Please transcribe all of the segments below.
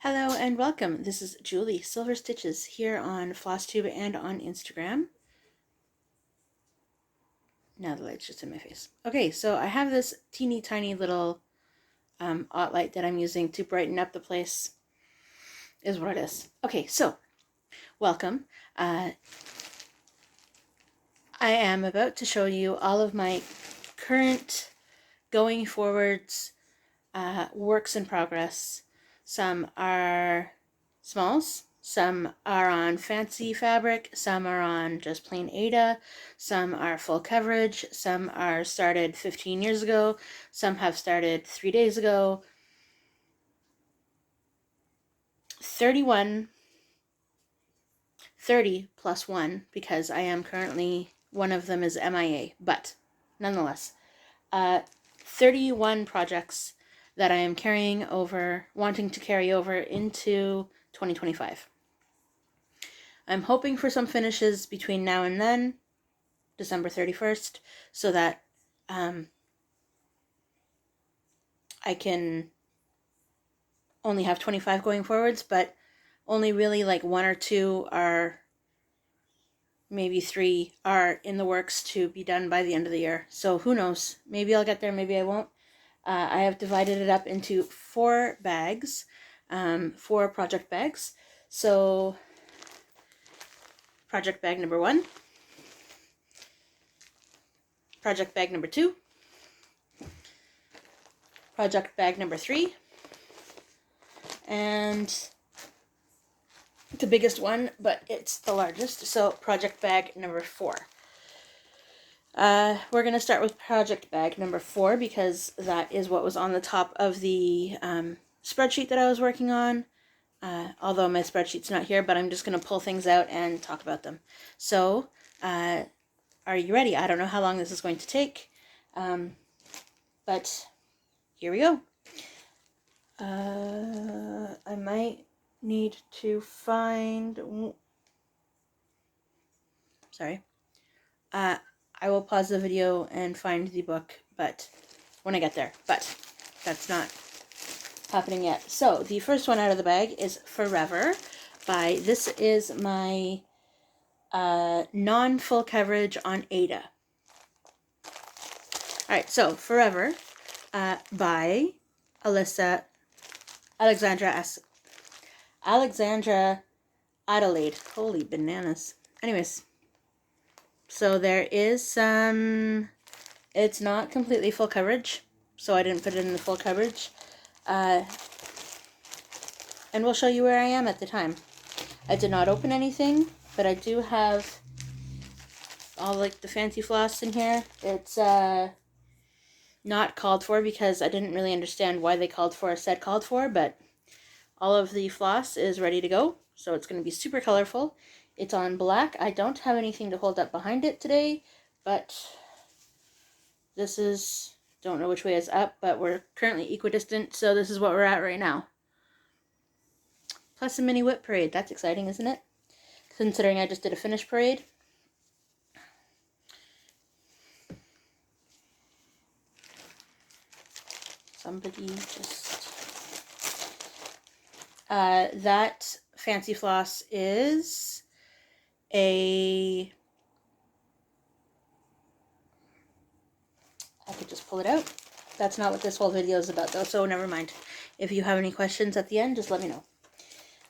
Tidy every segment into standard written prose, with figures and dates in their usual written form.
Hello and welcome. This is Julie Silver Stitches here on FlossTube and on Instagram. Now the light's just in my face. Okay, so I have this teeny tiny little light that I'm using to brighten up the place, is what it is. Okay, so welcome. I am about to show you all of my current going forwards works in progress. Some are smalls, some are on fancy fabric, some are on just plain Aida, some are full coverage, some are started 15 years ago, some have started 3 days ago. 30 plus 1, because I am currently, one of them is MIA, but nonetheless, 31 projects that I am wanting to carry over into 2025. I'm hoping for some finishes between now and then, December 31st, so that I can only have 25 going forwards, but only really like 1 or 2 are, maybe 3 are in the works to be done by the end of the year. So who knows? Maybe I'll get there, maybe I won't. I have divided it up into 4 bags, 4 project bags. So, project bag number 1, project bag number 2, project bag number 3, and the biggest one, but it's the largest, so project bag number 4. We're going to start with project bag number 4 because that is what was on the top of the spreadsheet that I was working on. Although my spreadsheet's not here, but I'm just going to pull things out and talk about them. So, are you ready? I don't know how long this is going to take, but here we go. I might need to find... Sorry. I will pause the video and find the book, but when I get there. But that's not happening yet. So the first one out of the bag is Forever by, this is my non-full coverage on Aida. Alright, so Forever by Alexandra Adelaide. Holy bananas. Anyways, so there is some, it's not completely full coverage, so I didn't put it in the full coverage. And we'll show you where I am at the time. I did not open anything, but I do have all like the fancy floss in here. It's not called for because I didn't really understand why they said called for, but all of the floss is ready to go, so it's going to be super colorful. It's on black. I don't have anything to hold up behind it today, but this is, don't know which way is up, but we're currently equidistant, so this is what we're at right now. Plus a mini whip parade. That's exciting, isn't it? Considering I just did a finish parade. Somebody just... that fancy floss is I could just pull it out. That's not what this whole video is about though, so never mind. If you have any questions at the end, just let me know.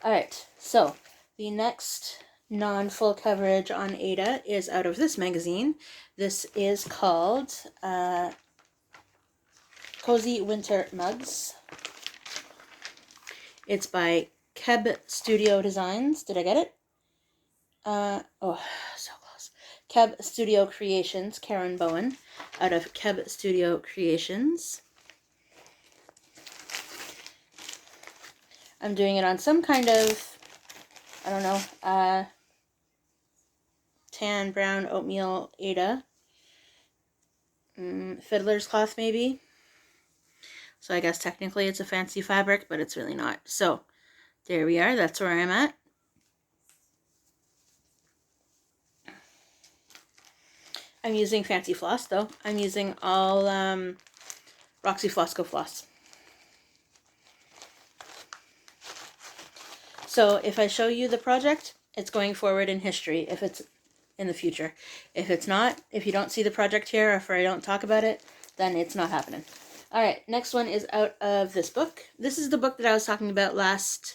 Alright, so the next non-full coverage on Aida is out of this magazine. This is called Cozy Winter Mugs. It's by Keb Studio Designs. Did I get it? Oh, so close. Keb Studio Creations, Karen Bowen, out of Keb Studio Creations. I'm doing it on some kind of, I don't know, tan, brown, oatmeal Aida. Fiddler's cloth, maybe. So I guess technically it's a fancy fabric, but it's really not. So, there we are. That's where I'm at. I'm using fancy floss, though. I'm using all Roxy Flossco floss. So if I show you the project, it's going forward in history if it's in the future. If it's not, if you don't see the project here, or if I don't talk about it, then it's not happening. All right, next one is out of this book. This is the book that I was talking about last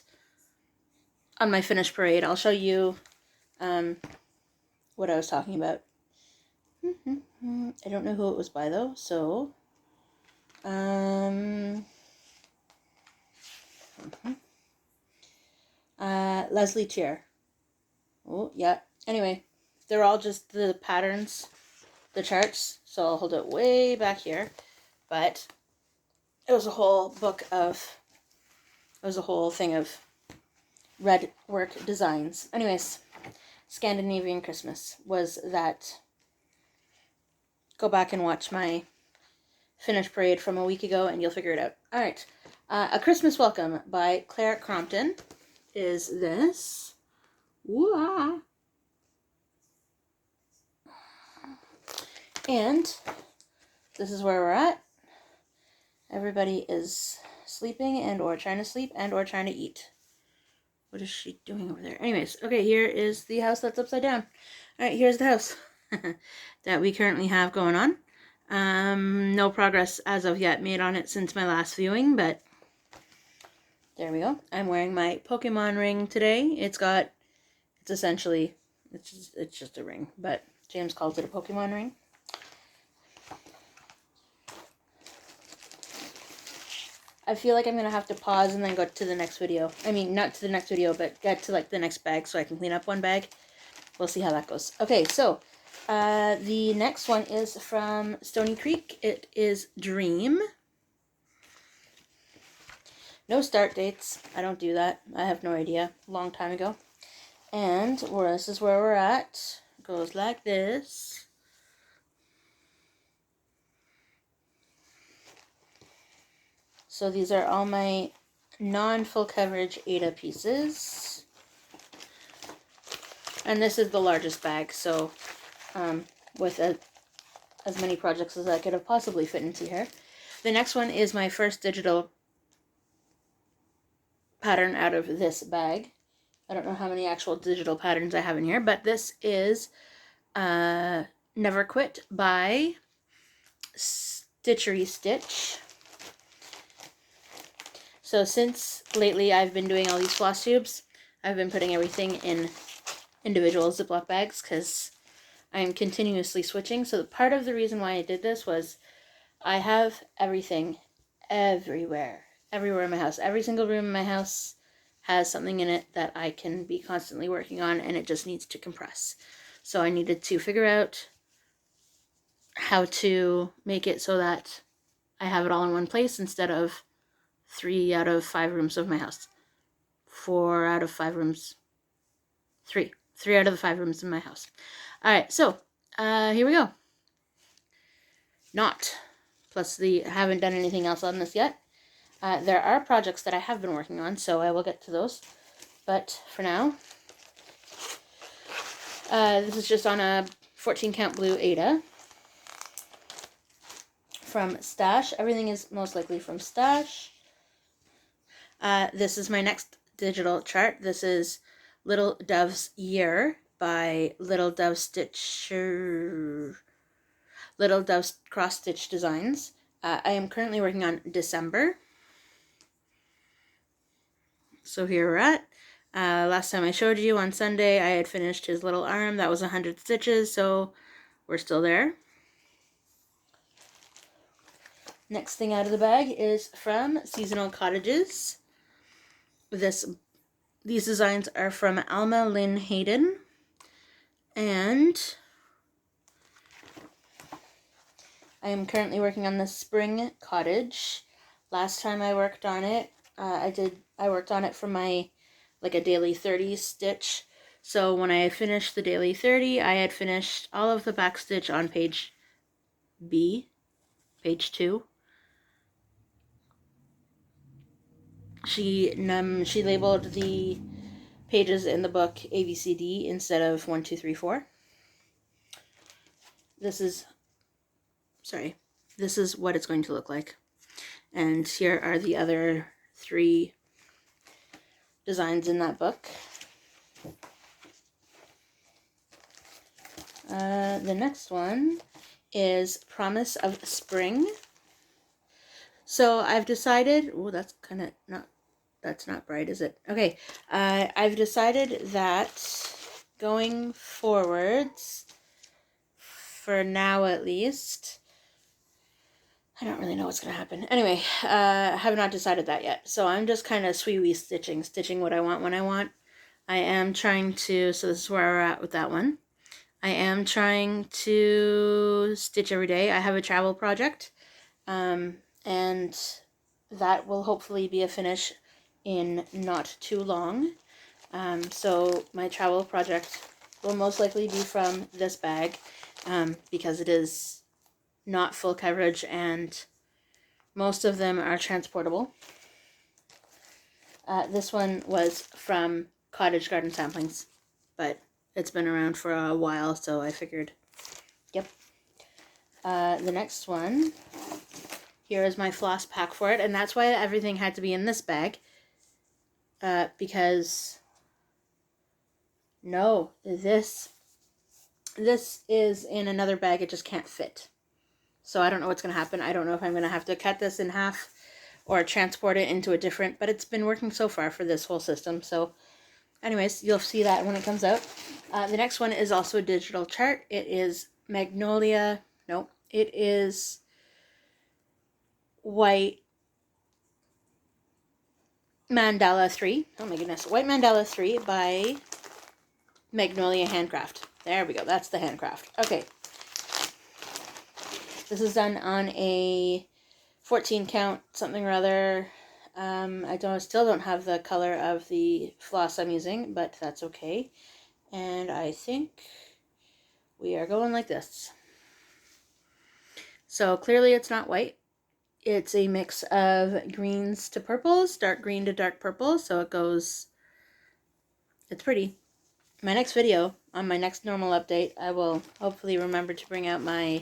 on my finish parade. I'll show you what I was talking about. I don't know who it was by though, so Leslie Cheer. Oh, yeah. Anyway, they're all just the patterns, the charts, so I'll hold it way back here. But it was a whole book of, it was a whole thing of red work designs. Anyways, Scandinavian Christmas was that. Go back and watch my finish parade from a week ago and you'll figure it out. All right. A Christmas Welcome by Claire Crompton is this. Woo-ah. And this is where we're at. Everybody is sleeping and or trying to sleep and or trying to eat. What is she doing over there? Anyways, okay, here is the house that's upside down. All right, here's the house that we currently have going on. No progress as of yet made on it since my last viewing, but there we go. I'm wearing my Pokemon ring today. It's essentially, it's just a ring, but James calls it a Pokemon ring. I feel like I'm going to have to pause and then go to the next video. I mean, not to the next video, but get to like the next bag so I can clean up one bag. We'll see how that goes. Okay, so the next one is from Stony Creek. It is Dream. No start dates. I don't do that. I have no idea. A long time ago. And this is where we're at. It goes like this. So these are all my non-full coverage Ada pieces. And this is the largest bag, so with as many projects as I could have possibly fit into here. The next one is my first digital pattern out of this bag. I don't know how many actual digital patterns I have in here, but this is Never Quit by Stitchery Stitch. So since lately I've been doing all these floss tubes, I've been putting everything in individual Ziploc bags because I'm continuously switching. So part of the reason why I did this was I have everything everywhere in my house. Every single room in my house has something in it that I can be constantly working on, and it just needs to compress. So I needed to figure out how to make it so that I have it all in one place instead of 3 out of 5 rooms of my house. 4 out of 5 rooms. 3 out of the 5 rooms in my house. All right, so here we go. Not. Plus I haven't done anything else on this yet. There are projects that I have been working on, so I will get to those. But for now, this is just on a 14 count blue Ada from Stash. Everything is most likely from Stash. This is my next digital chart. This is Little Dove's Year by Little Dove Cross Stitch Designs. I am currently working on December. So here we're at. Last time I showed you on Sunday, I had finished his little arm. That was 100 stitches, so we're still there. Next thing out of the bag is from Seasonal Cottages. These designs are from Alma Lynn Hayden, and I am currently working on the Spring Cottage. Last time I worked on it, I worked on it for my a daily 30 stitch. So when I finished the daily 30, I had finished all of the back stitch on page B, page 2. She labeled the pages in the book A, B, C, D instead of 1, 2, 3, 4. This is what it's going to look like. And here are the other 3 designs in that book. The next one is Promise of Spring. So I've decided, oh, that's kind of not, that's not bright, is it? Okay, I've decided that going forwards, for now at least, I don't really know what's going to happen. Anyway, I have not decided that yet. So I'm just kind of sweet stitching what I want when I want. I am trying to, so this is where we're at with that one. I am trying to stitch every day. I have a travel project, and that will hopefully be a finish in not too long. So my travel project will most likely be from this bag, because it is not full coverage and most of them are transportable. This one was from Cottage Garden Samplings, but it's been around for a while, so I figured, yep. The next one, here is my floss pack for it, and that's why everything had to be in this bag, because, no, this is in another bag, it just can't fit. So I don't know what's going to happen. I don't know if I'm going to have to cut this in half or transport it into a different, but it's been working so far for this whole system, so anyways, you'll see that when it comes out. The next one is also a digital chart. It is Magnolia, no, it is White Mandala 3. Oh my goodness. White Mandala 3 by Magnolia Handcraft. There we go. That's the handcraft. Okay. This is done on a 14 count something or other. I still don't have the color of the floss I'm using, but that's okay. And I think we are going like this. So clearly it's not white. It's a mix of greens to purples, dark green to dark purple, so it goes, it's pretty. My next video, on my next normal update, I will hopefully remember to bring out my,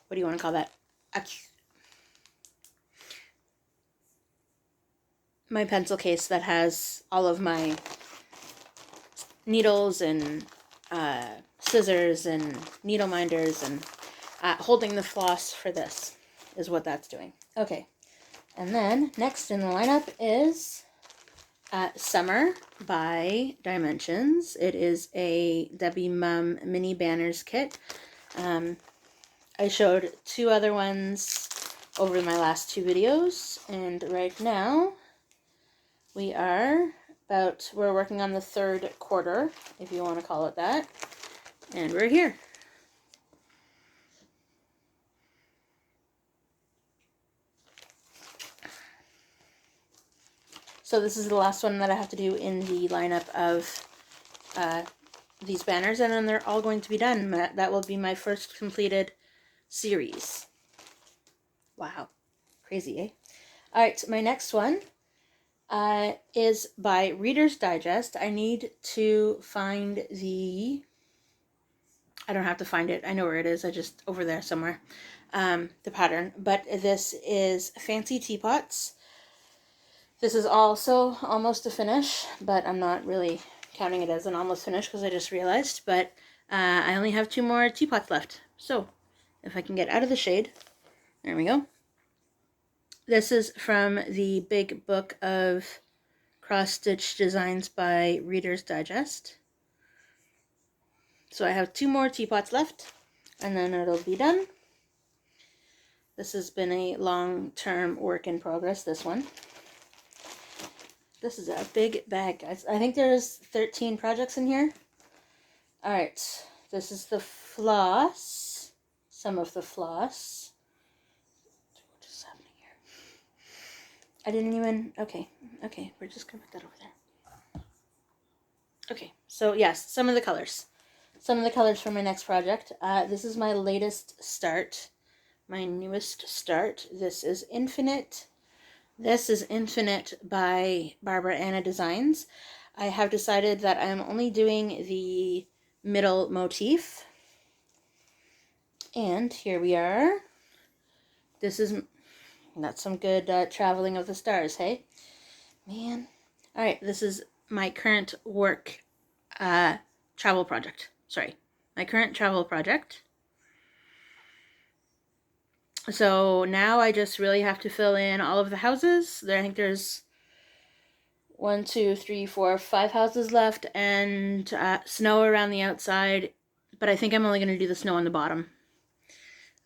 what do you want to call that? My pencil case that has all of my needles and scissors and needle minders, and holding the floss for this is what that's doing. Okay, and then next in the lineup is Summer by Dimensions. It is a Debbie Mum mini banners kit. I showed two other ones over my last two videos, and right now we're working on the third quarter, if you want to call it that, and we're here. So this is the last one that I have to do in the lineup of these banners, and then they're all going to be done. That will be my first completed series. Wow. Crazy, eh? Alright, my next one is by Reader's Digest. I need to find the... I don't have to find it. I know where it is. I just... over there somewhere. The pattern. But this is Fancy Teapots. This is also almost a finish, but I'm not really counting it as an almost finish because I just realized. But I only have 2 more teapots left. So, if I can get out of the shade. There we go. This is from the big book of cross-stitch designs by Reader's Digest. So I have 2 more teapots left, and then it'll be done. This has been a long-term work in progress, this one. This is a big bag, guys. I think there's 13 projects in here. Alright, this is the floss. Some of the floss. What is happening here? I didn't even... Okay, we're just going to put that over there. Okay, so yes, some of the colors. Some of the colors for my next project. This is my latest start. My newest start. This is Infinite. This is Infinite by Barbara Anna Designs. I have decided that I'm only doing the middle motif. And here we are. This is That's some good traveling of the stars, hey? Man. All right, this is my current work travel project. Sorry, my current travel project. So now I just really have to fill in all of the houses. I think there's 1, 2, 3, 4, 5 houses left, and snow around the outside. But I think I'm only going to do the snow on the bottom.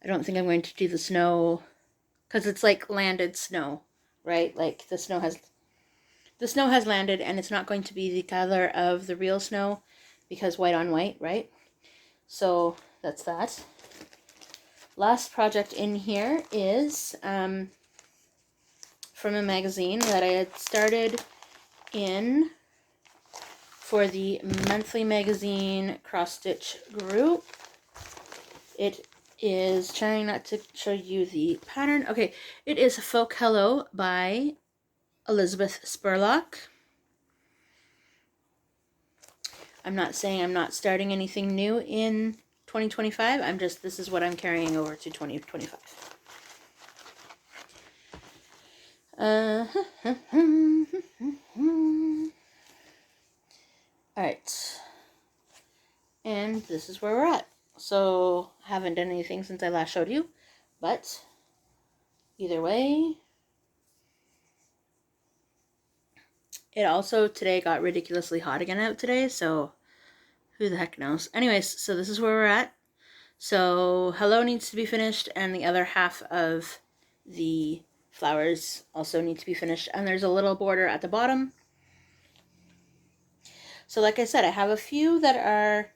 I don't think I'm going to do the snow because it's like landed snow, right? Like the snow has landed, and it's not going to be the color of the real snow because white on white, right? So that's that. Last project in here is from a magazine that I had started in for the monthly magazine cross stitch group. It is, trying not to show you the pattern. Okay, it is Folk Hello by Elizabeth Spurlock. I'm not saying I'm not starting anything new in 2025. This is what I'm carrying over to 2025. Alright. And this is where we're at. So, I haven't done anything since I last showed you, but either way, it also today got ridiculously hot again out today, so who the heck knows. Anyways, so this is where we're at. So, hello needs to be finished, and the other half of the flowers also need to be finished, and there's a little border at the bottom. So like I said, I have a few that are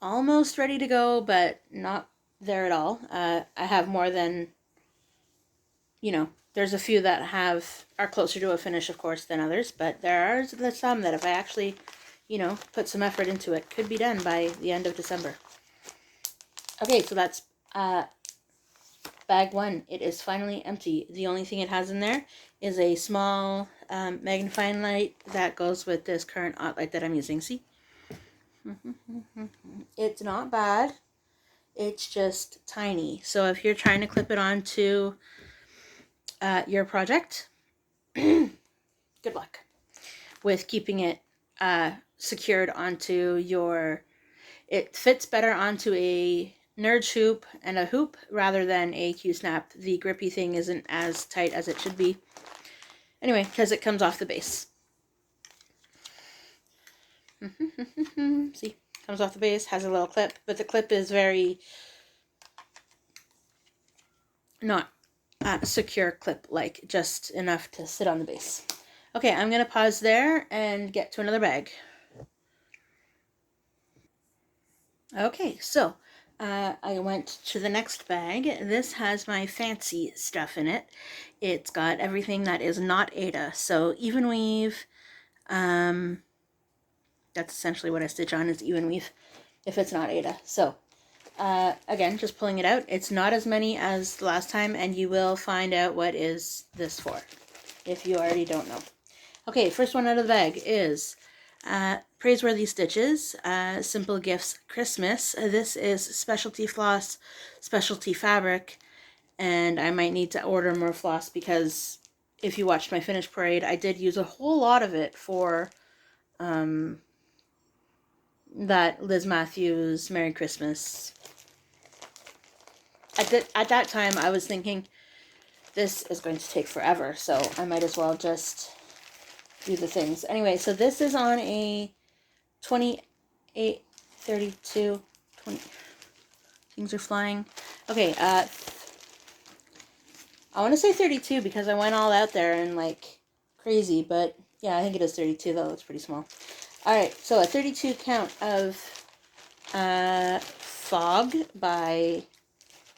almost ready to go, but not there at all. I have more than, there's a few that are closer to a finish, of course, than others, but there's some that if I actually, put some effort into it, could be done by the end of December. Okay, so that's bag 1. It is finally empty. The only thing it has in there is a small magnifying light that goes with this current light that I'm using. See? It's not bad. It's just tiny. So if you're trying to clip it onto your project, good luck with keeping it secured onto your... It fits better onto a Nerd hoop and a hoop rather than a Q-snap. The grippy thing isn't as tight as it should be. Anyway, because it comes off the base. See, comes off the base, has a little clip, but the clip is very not secure clip, like just enough to sit on the base. Okay, I'm going to pause there and get to another bag. Okay, so I went to the next bag. This has my fancy stuff in it. It's got everything that is not Aida. So even weave, that's essentially what I stitch on, is even weave if it's not Aida. So again, just pulling it out. It's not as many as the last time, and you will find out what is this for if you already don't know. Okay, first one out of the bag is Praiseworthy Stitches, Simple Gifts Christmas. This is specialty floss, specialty fabric, and I might need to order more floss because if you watched my finish parade, I did use a whole lot of it for that Liz Matthews Merry Christmas. At that time, I was thinking this is going to take forever, so I might as well just do the things. Anyway, so this is on a 28, 32, 20. Things are flying. Okay, I want to say 32 because I went all out there and like crazy, but yeah, I think it is 32 though. It's pretty small. Alright, so a 32 count of Fog by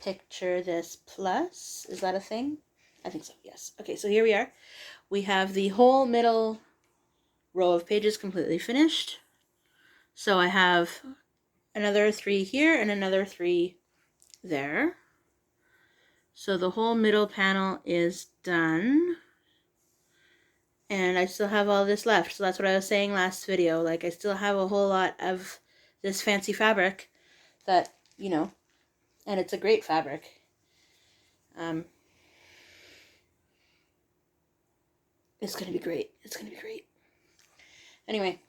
Picture This Plus. Is that a thing? I think so, yes. Okay, so here we are. We have the whole middle row of pages completely finished. So I have another 3 here and another 3 there. So the whole middle panel is done. And I still have all this left. So that's what I was saying last video. Like, I still have a whole lot of this fancy fabric that, and it's a great fabric. It's going to be great. It's going to be great. Anyway.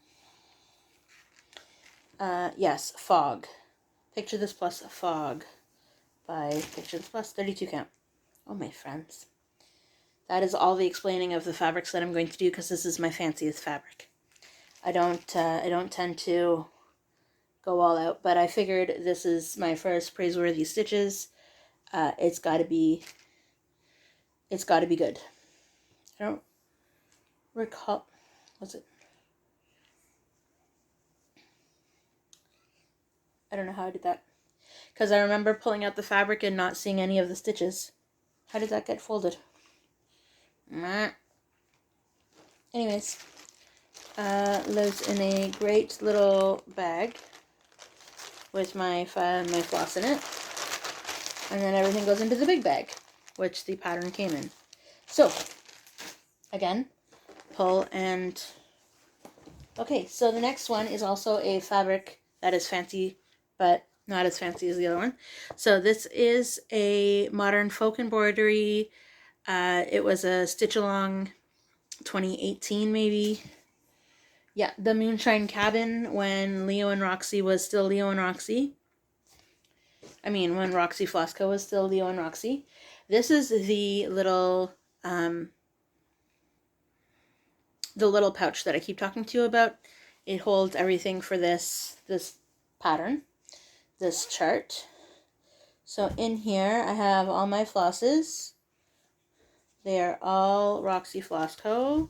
Yes, Fog. Picture This Plus Fog by Picture This Plus, 32 count. Oh, my friends. That is all the explaining of the fabrics that I'm going to do, because this is my fanciest fabric. I don't tend to go all out, but I figured this is my first praiseworthy stitches. It's got to be good. I don't recall, was it? I don't know how I did that, because I remember pulling out the fabric and not seeing any of the stitches. How did that get folded? Anyways, lives in a great little bag with my floss in it, and then everything goes into the big bag, which the pattern came in. So, again, pull and... Okay, so the next one is also a fabric that is fancy, but not as fancy as the other one. So this is a modern folk embroidery. It was a stitch along 2018 maybe. Yeah, the Moonshine Cabin, when Leo and Roxy was still Leo and Roxy. I mean, when Roxy Flossco was still Leo and Roxy. This is the little pouch that I keep talking to you about. It holds everything for this pattern, this chart. So in here I have all my flosses. They are all Roxy Flossco.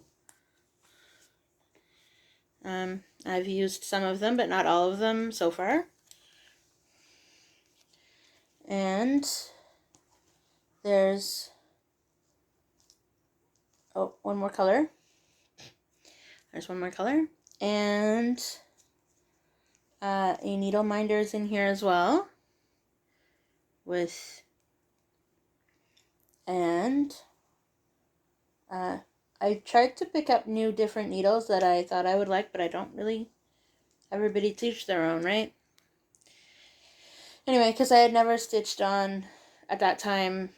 I've used some of them, but not all of them so far. And there's, oh, one more color. There's one more color. And a needle minder is in here as well. I tried to pick up new different needles that I thought I would like, but I don't really. Everybody teach their own, right? Anyway, because I had never stitched on, at that time,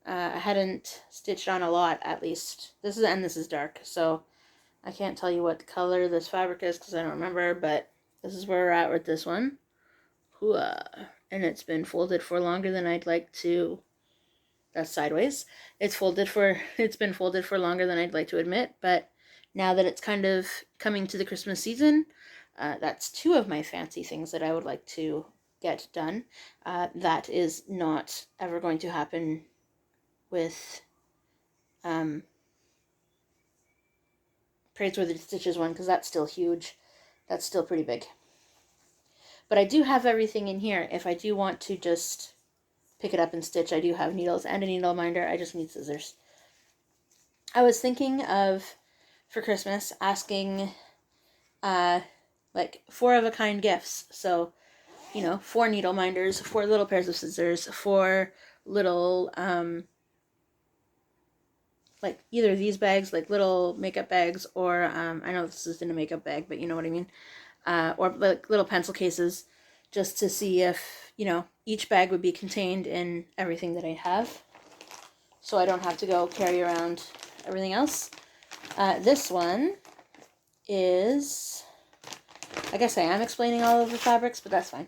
I hadn't stitched on a lot, at least. This is dark, so I can't tell you what color this fabric is because I don't remember, but this is where we're at with this one. Hooah. And it's been folded for longer than I'd like to. That's sideways. It's been folded for longer than I'd like to admit, but now that it's kind of coming to the Christmas season, that's two of my fancy things that I would like to get done. That is not ever going to happen with Praiseworthy Stitches one, because that's still huge. That's still pretty big. But I do have everything in here. If I do want to just pick it up and stitch, I do have needles and a needle minder. I just need scissors. I was thinking of, for Christmas, asking like 4-of-a-kind gifts. So, 4 needle minders, 4 little pairs of scissors, 4 little like either these bags, like little makeup bags, or I know this isn't a makeup bag, but you know what I mean, or like little pencil cases, just to see if each bag would be contained in everything that I have, so I don't have to go carry around everything else. This one is, I guess I am explaining all of the fabrics, but that's fine.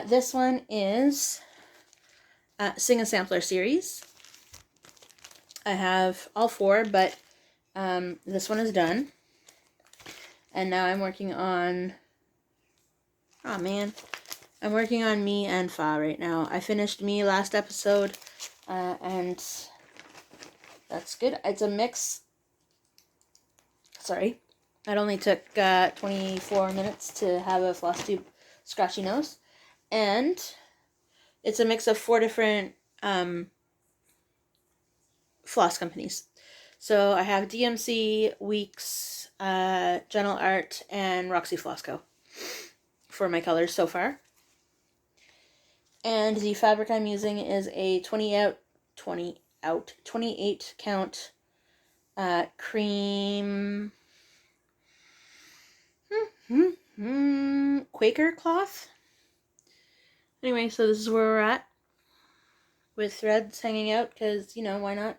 This one is Sing a Sampler series. I have all 4, but this one is done. And now I'm working on, I'm working on Me and Fa right now. I finished Me last episode, and that's good. It's a mix. Sorry. It only took 24 minutes to have a FlossTube scratchy nose. And it's a mix of 4 different floss companies. So I have DMC, Weeks, Gentle Art, and Roxy Flossco for my colors so far. And the fabric I'm using is a 28 count cream Quaker cloth. Anyway, so this is where we're at with threads hanging out, because why not?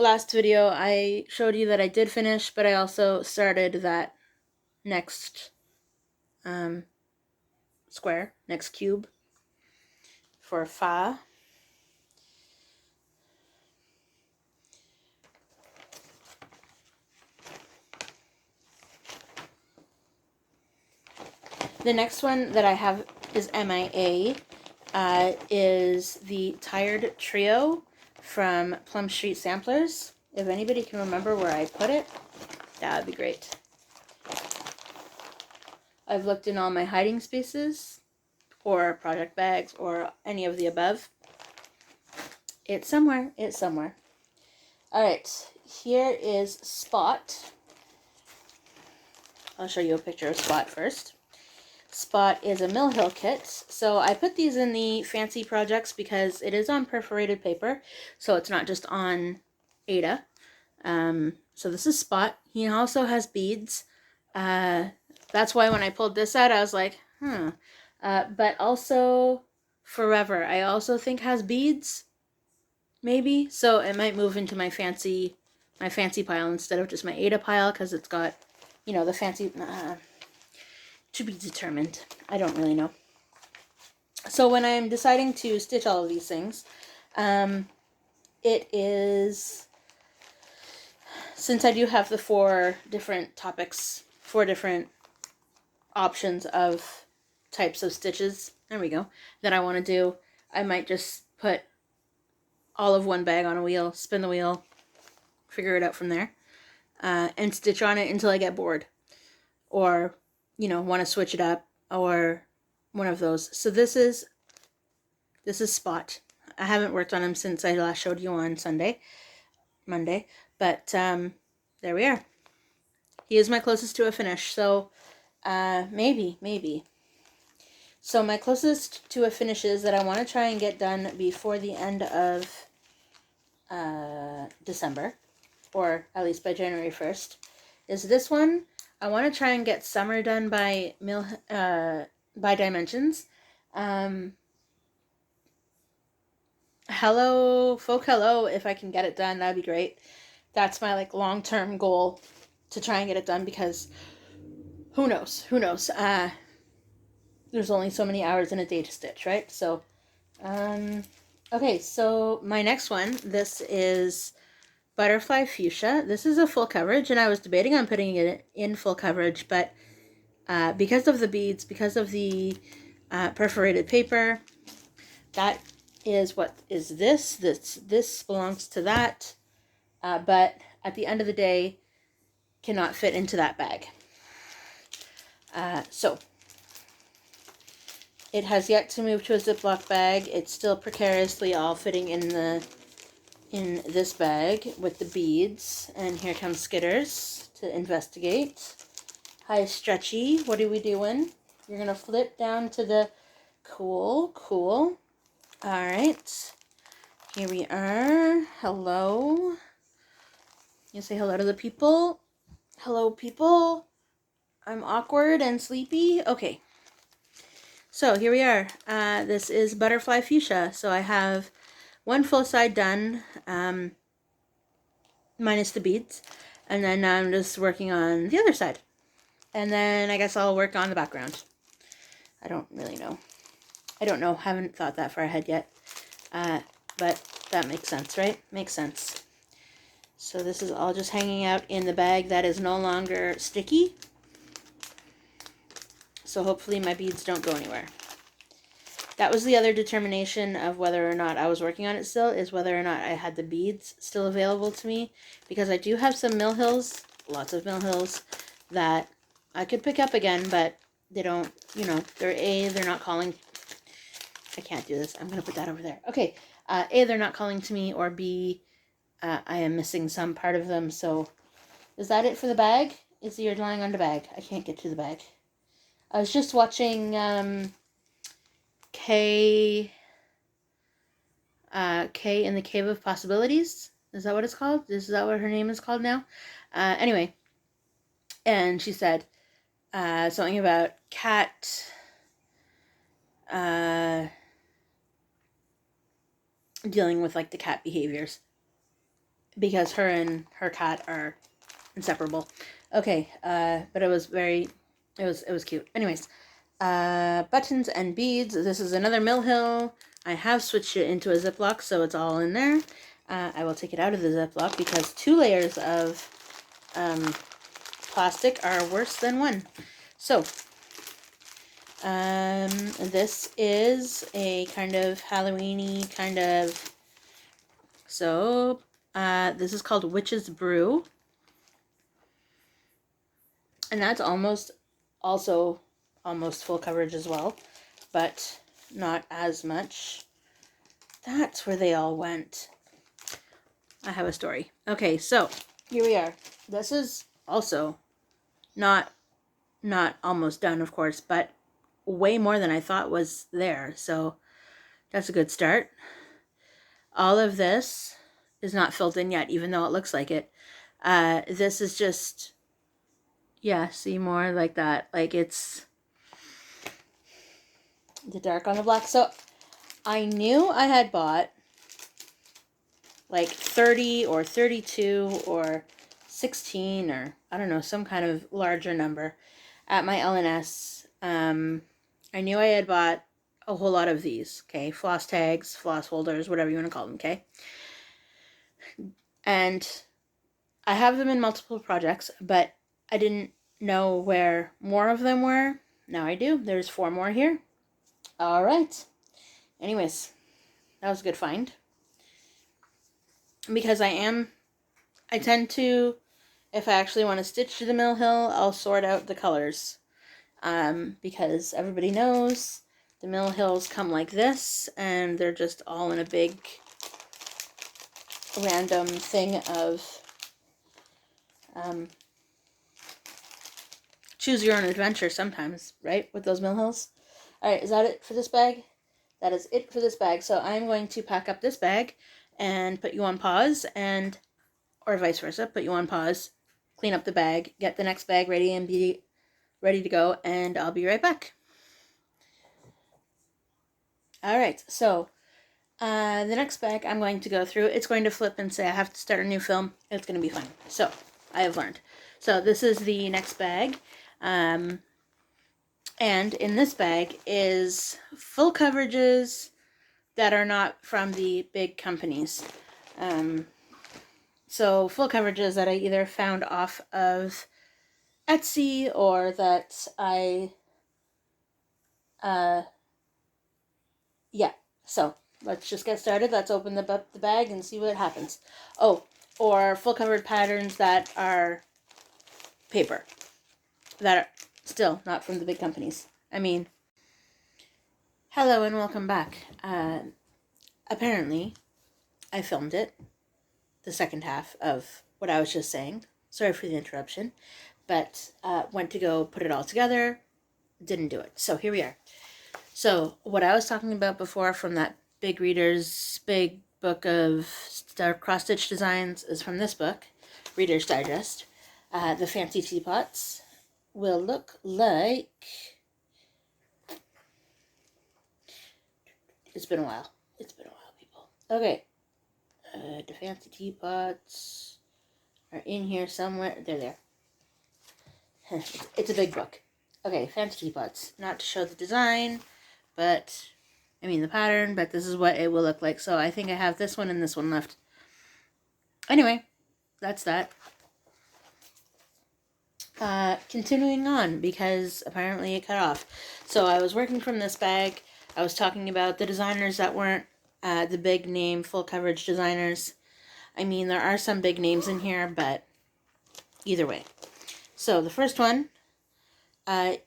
last video I showed you that I did finish, but I also started that next square, next cube for fa. The next one that I have is MIA, is the Tired Trio from Plum Street Samplers. If anybody can remember where I put it, that would be great. I've looked in all my hiding spaces, or project bags, or any of the above. It's somewhere. It's somewhere. Alright, here is Spot. I'll show you a picture of Spot first. Spot is a Mill Hill kit. So I put these in the fancy projects because it is on perforated paper, so it's not just on Ada. So this is Spot. He also has beads. That's why when I pulled this out, I was like, but also Forever, I also think has beads, maybe. So it might move into my fancy pile instead of just my Ada pile, because it's got, you know, the fancy. To be determined. I don't really know. So when I'm deciding to stitch all of these things, it is, since I do have the 4 different topics, 4 different options of types of stitches, there we go, that I want to do, I might just put all of one bag on a wheel, spin the wheel, figure it out from there, and stitch on it until I get bored, or, you know, want to switch it up, or one of those. So this is Spot. I haven't worked on him since I last showed you on Monday, but there we are. He is my closest to a finish, so maybe. So my closest to a finish is that I want to try and get done before the end of December, or at least by January 1st, is this one. I want to try and get Summer done by Dimensions. Hello, if I can get it done, that'd be great. That's my long-term goal, to try and get it done, because who knows? There's only so many hours in a day to stitch, right? So, okay, so my next one, this is Butterfly Fuchsia. This is a full coverage, and I was debating on putting it in full coverage, but because of the beads, because of the perforated paper, that is what is this. This belongs to that, but at the end of the day, cannot fit into that bag. So it has yet to move to a Ziploc bag. It's still precariously all fitting in this bag with the beads. And here comes Skitters to investigate. Hi, Stretchy. What are we doing? You're going to flip down to the... Cool. All right. Here we are. Hello. You say hello to the people. Hello, people. I'm awkward and sleepy. Okay. So here we are. This is Butterfly Fuchsia. So I have one full side done, minus the beads. And then I'm just working on the other side. And then I guess I'll work on the background. I don't really know. Haven't thought that far ahead yet. But that makes sense, right? Makes sense. So this is all just hanging out in the bag that is no longer sticky. So hopefully my beads don't go anywhere. That was the other determination of whether or not I was working on it still, is whether or not I had the beads still available to me. Because I do have some Mill Hills, lots of Mill Hills, that I could pick up again, but they don't, you know, they're not calling. I can't do this. I'm going to put that over there. Okay. A, they're not calling to me, or B, I am missing some part of them. So is that it for the bag? Is you're lying on the bag? I can't get to the bag. I was just watching K in the Cave of Possibilities. Is that what it's called? Is that what her name is called now? Anyway, and she said something about cat dealing with the cat behaviors. because her and her cat are inseparable. Okay, but it was cute. Anyways, buttons and beads. This is another Mill Hill. I have switched it into a Ziploc, so it's all in there. I will take it out of the Ziploc because 2 layers of plastic are worse than one. So, this is a kind of Halloween-y kind of soap. This is called Witch's Brew. And that's also almost full coverage as well, but not as much. That's where they all went. I have a story. Okay, so here we are. This is also not almost done, of course, but way more than I thought was there. So that's a good start. All of this is not filled in yet, even though it looks like it. This is just, yeah, see more like that. Like it's the dark on the black. So I knew I had bought like 30 or 32 or 16 or I don't know, some kind of larger number at my LNS. I knew I had bought a whole lot of these, okay? Floss tags, floss holders, whatever you want to call them, okay? And I have them in multiple projects, but I didn't know where more of them were. Now I do. There's 4 more here. All right. Anyways, that was a good find. Because I tend to, if I actually want to stitch the Mill Hill, I'll sort out the colors. Because everybody knows the Mill Hills come like this, and they're just all in a big random thing of choose your own adventure sometimes, right? With those Mill Hills. Alright, is that it for this bag? That is it for this bag. So I'm going to pack up this bag and put you on pause, or vice versa, put you on pause, clean up the bag, get the next bag ready and be ready to go, and I'll be right back. Alright, so the next bag I'm going to go through, it's going to flip and say I have to start a new film. It's going to be fine. So, I have learned. So, this is the next bag. And in this bag is full coverages that are not from the big companies. So, full coverages that I either found off of Etsy or that I, yeah, so let's just get started. Let's open the bag and see what happens. Oh, or full covered patterns that are paper, that are still not from the big companies. I mean, hello and welcome back. Apparently, I filmed it, the second half of what I was just saying. Sorry for the interruption, but went to go put it all together, didn't do it. So here we are. So what I was talking about before from that big reader's big book of cross-stitch designs is from this book, Reader's Digest. The fancy teapots will look like... It's been a while. It's been a while, people. Okay. The fancy teapots are in here somewhere. They're there. It's a big book. Okay, fancy teapots. Not to show the design, but... I mean the pattern, but this is what it will look like. So I think I have this one and this one left. Anyway, that's that. Continuing on, because apparently it cut off. So I was working from this bag. I was talking about the designers that weren't the big name full coverage designers. I mean, there are some big names in here, but either way. So the first one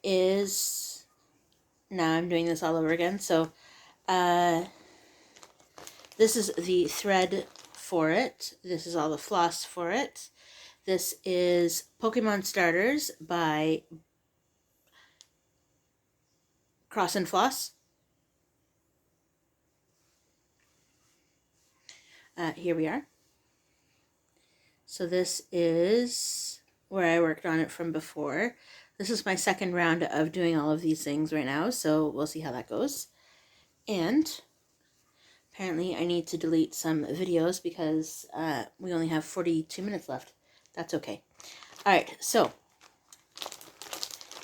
is... Now I'm doing this all over again. So this is the thread for it. This is all the floss for it. This is Pokemon Starters by Cross and Floss. Here we are. So this is where I worked on it from before. This is my second round of doing all of these things right now, so we'll see how that goes. And Apparently I need to delete some videos because we only have 42 minutes left. That's okay. Alright, so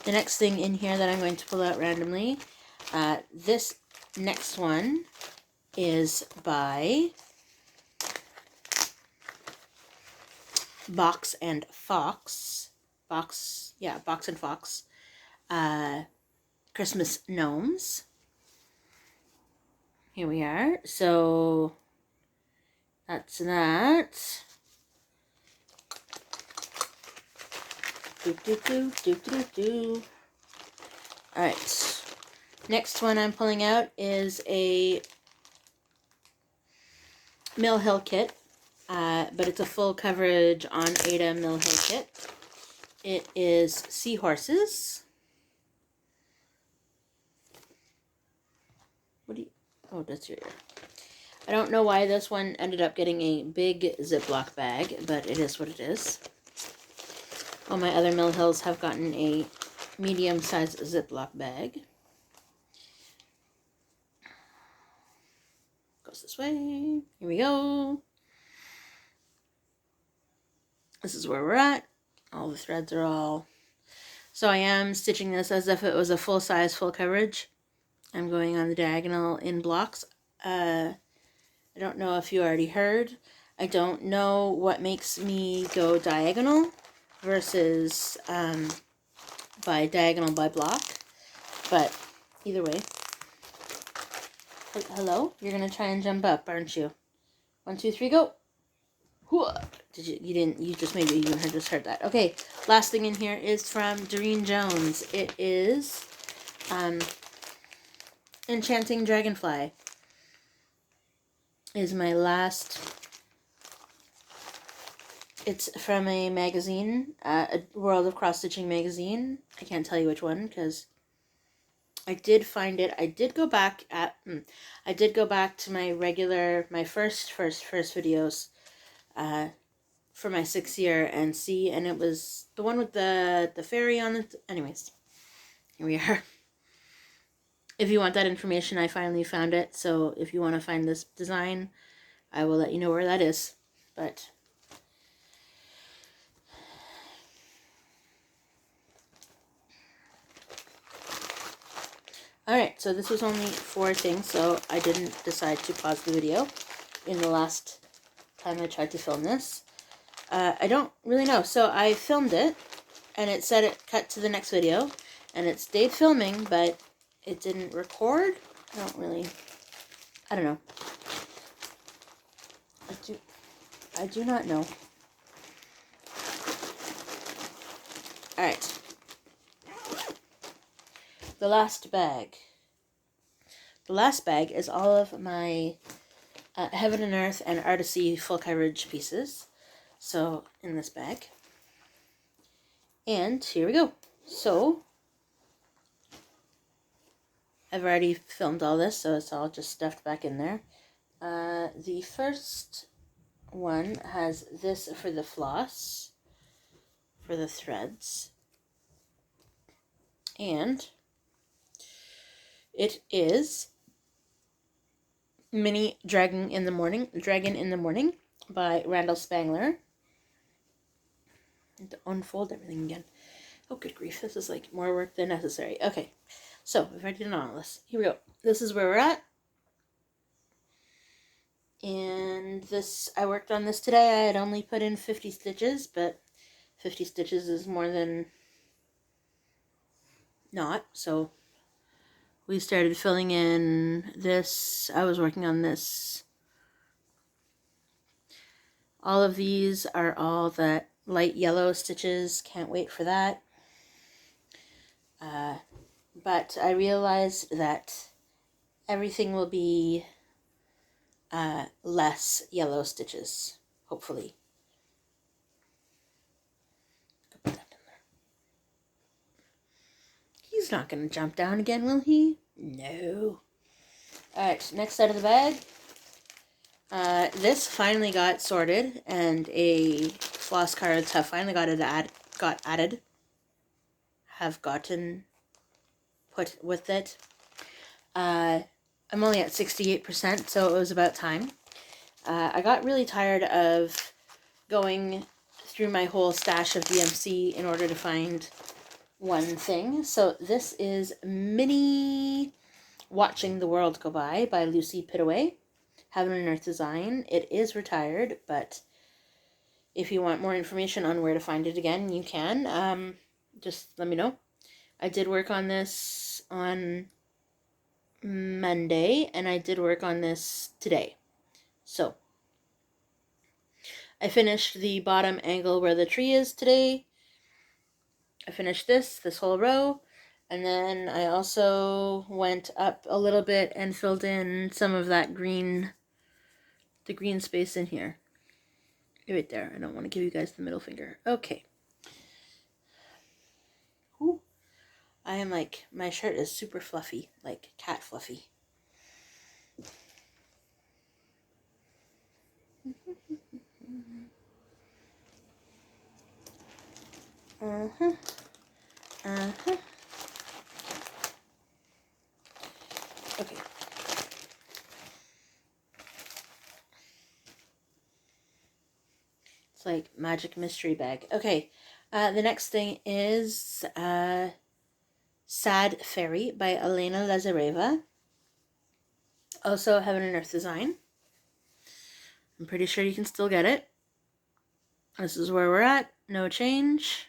the next thing in here that I'm going to pull out randomly, this next one is by Box and Fox. Box and Fox. Christmas Gnomes. Here we are. So that's that. Alright. Next one I'm pulling out is a Mill Hill kit. But it's a full coverage on Ada Mill Hill kit. It is seahorses. Oh, that's your ear. I don't know why this one ended up getting a big Ziploc bag, but it is what it is. All my other Mill Hills have gotten a medium-sized Ziploc bag. Goes this way. Here we go. This is where we're at. All the threads are all... So I am stitching this as if it was a full-size, full coverage. I'm going on the diagonal in blocks. I don't know if you already heard. I don't know what makes me go diagonal versus by diagonal by block. But either way. Hello? You're going to try and jump up, aren't you? 1, 2, 3, go! Did you just maybe you just heard that. Okay, last thing in here is from Doreen Jones. It is Enchanting Dragonfly is my last. It's from a magazine, a World of Cross Stitching magazine. I can't tell you which one because I did find it. I did go back to my first videos for my 6th year and see, and it was the one with the fairy on it. Anyways, here we are. If you want that information, I finally found it. So if you want to find this design, I will let you know where that is. But alright, so this was only 4 things, so I didn't decide to pause the video in the last time I tried to film this. I don't really know. So I filmed it, and it said it cut to the next video, and it stayed filming, but it didn't record. I don't know. I do not know. Alright. The last bag. The last bag is all of my Heaven and Earth and Artisy full coverage pieces. So, in this bag. And here we go. So, I've already filmed all this, so it's all just stuffed back in there. The first one has this for the floss, for the threads. And it is Mini Dragon in the Morning by Randall Spangler. I have to unfold everything again. Oh, good grief. This is like more work than necessary. Okay. So, we've already done all this. Here we go. This is where we're at. And this, I worked on this today. I had only put in 50 stitches, but 50 stitches is more than not. So, we started filling in this. I was working on this. All of these are all that light yellow stitches. Can't wait for that. But I realized that everything will be less yellow stitches, hopefully. Put that in there. He's not going to jump down again, will he? No. Alright, next side of the bag. This finally got sorted, and a floss cards have finally have gotten put with it. I'm only at 68%, so it was about time. I got really tired of going through my whole stash of DMC in order to find one thing. So this is Mini Watching the World Go by Lucy Pittaway. Heaven and Earth Design. It is retired, but if you want more information on where to find it again, you can. Just let me know. I did work on this on Monday, and I did work on this today. So, I finished the bottom angle where the tree is today. I finished this whole row, and then I also went up a little bit and filled in some of that green, the green space in here. Right there. I don't want to give you guys the middle finger. Okay. Ooh. I am like, my shirt is super fluffy, like cat fluffy. Uh-huh. Uh-huh. Okay. It's like magic mystery bag. Okay. The next thing is Sad Fairy by Elena Lazareva. Also Heaven and Earth Design. I'm pretty sure you can still get it. This is where we're at. No change.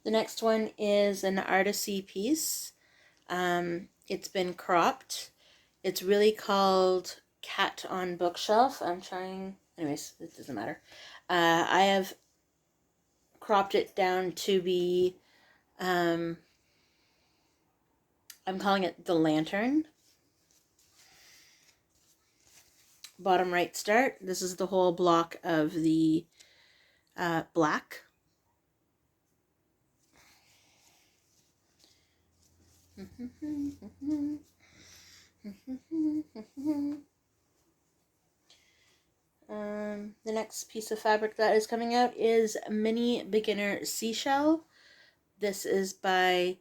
The next one is an artisy piece. It's been cropped. It's really called Cat on Bookshelf. I'm trying, anyways, it doesn't matter. I have cropped it down to be, I'm calling it the lantern. Bottom right start. This is the whole block of the black. The next piece of fabric that is coming out is Mini Beginner Seashell. This is by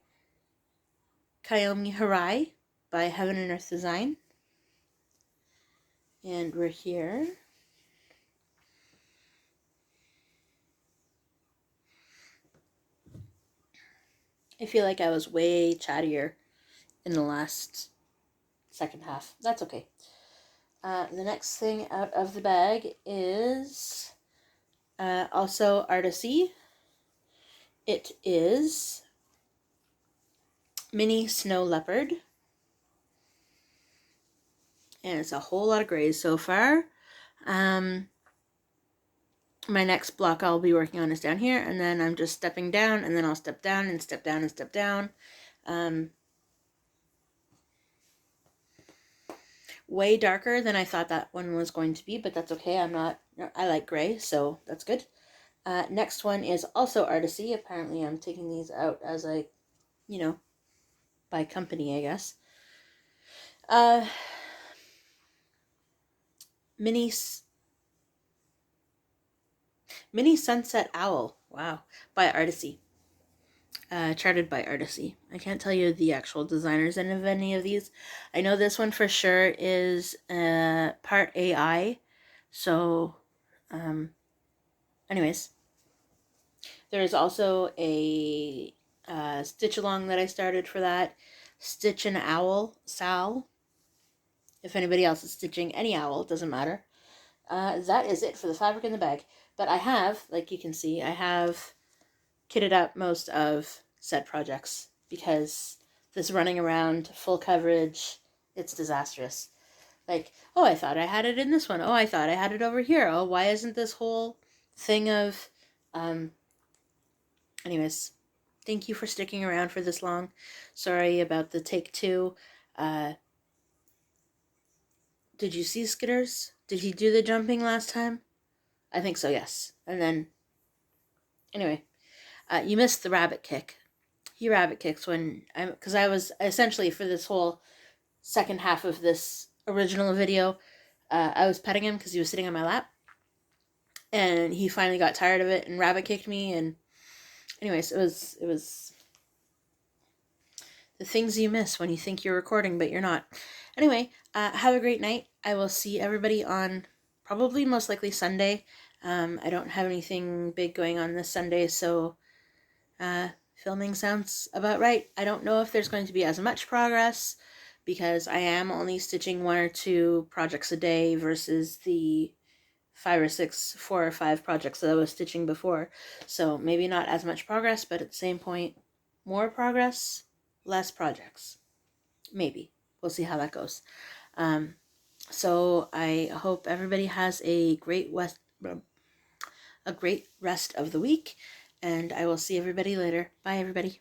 Kayomi Harai by Heaven and Earth Design. And we're here. I feel like I was way chattier in the last second half. That's okay. The next thing out of the bag is also artisy. It is Mini Snow Leopard. And it's a whole lot of grays so far. My next block I'll be working on is down here, and then I'm just stepping down, and then I'll step down and step down and step down. Way darker than I thought that one was going to be, but that's okay. I like gray, so that's good. Next one is also artisy. Apparently I'm taking these out as I, by company, I guess. Mini Sunset Owl. Wow. By Artisy. Charted by Artisy. I can't tell you the actual designers of any of these. I know this one for sure is part AI. So, anyways. There is also a stitch along that I started for that. Stitch an Owl, Sal. If anybody else is stitching any owl, it doesn't matter. That is it for the fabric in the bag. But I have, like you can see, I have kitted up most of said projects because this running around, full coverage, it's disastrous. Like, oh, I thought I had it in this one. Oh, I thought I had it over here. Oh, why isn't this whole thing of... Anyways, thank you for sticking around for this long. Sorry about the take 2. Did you see Skitters? Did he do the jumping last time? I think so, yes. And then, anyway, you missed the rabbit kick. He rabbit kicks because I was essentially for this whole second half of this original video, I was petting him because he was sitting on my lap. And he finally got tired of it and rabbit kicked me, and anyways, it was the things you miss when you think you're recording, but you're not. Anyway, have a great night. I will see everybody on probably most likely Sunday. I don't have anything big going on this Sunday, so filming sounds about right. I don't know if there's going to be as much progress because I am only stitching 1 or 2 projects a day versus the 5 or 6, 4 or 5 projects that I was stitching before. So maybe not as much progress, but at the same point, more progress, less projects. Maybe. We'll see how that goes. So I hope everybody has a great rest of the week, and I will see everybody later. Bye, everybody.